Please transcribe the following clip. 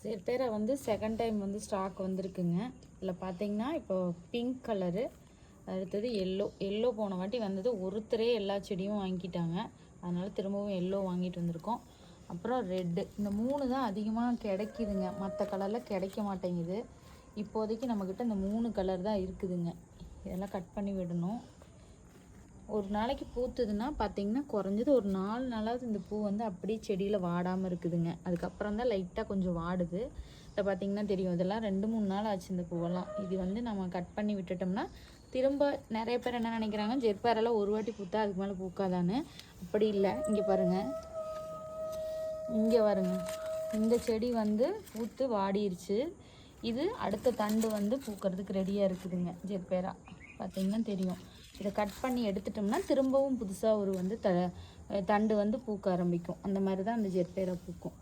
ஜெர்பேரா வந்து second time வந்து stock வந்திருக்குங்க. இதில் பார்த்தீங்கன்னா இப்போ பிங்க் கலரு, அடுத்தது எல்லோ போன வாட்டி வந்தது ஒருத்தரே எல்லா செடியும் வாங்கிட்டாங்க. அதனால் திரும்பவும் எல்லோ வாங்கிட்டு வந்திருக்கோம். அப்புறம் ரெட்டு, இந்த 3 தான் அதிகமாக கிடைக்குதுங்க. மற்ற கலரில் கிடைக்க மாட்டேங்குது. இப்போதைக்கு நம்மக்கிட்ட இந்த 3 கலர் தான் இருக்குதுங்க. இதெல்லாம் கட் பண்ணி விடணும். ஒரு நாளைக்கு பூத்துதுன்னா பார்த்தீங்கன்னா குறைஞ்சது ஒரு 4 நாளாவது இந்த பூ வந்து அப்படியே செடியில் வாடாமல் இருக்குதுங்க. அதுக்கப்புறம் தான் லைட்டாக கொஞ்சம் வாடுது. இதை பார்த்தீங்கன்னா தெரியும், இதெல்லாம் 2-3 நாள் ஆச்சு இந்த பூவெல்லாம். இது வந்து நம்ம கட் பண்ணி விட்டுட்டோம்னா திரும்ப நிறைய பேர் என்ன நினைக்கிறாங்க, ஜெர்பேரெல்லாம் ஒரு வாட்டி பூத்தா அதுக்கு மேலே பூக்காதான்னு. அப்படி இல்லை. இங்கே பாருங்கள், இங்கே பாருங்கள், இந்த செடி வந்து பூத்து வாடிருச்சு. இது அடுத்த தண்டு வந்து பூக்கிறதுக்கு ரெடியாக இருக்குதுங்க. ஜெர்பேரா பார்த்தீங்கன்னா தெரியும். இதை கட் பண்ணி எடுத்துட்டோம்னா திரும்பவும் புதுசாக ஒரு வந்து தண்டு வந்து பூக்க ஆரம்பிக்கும். அந்த மாதிரி தான் அந்த ஜெர்பேரா பூக்கும்.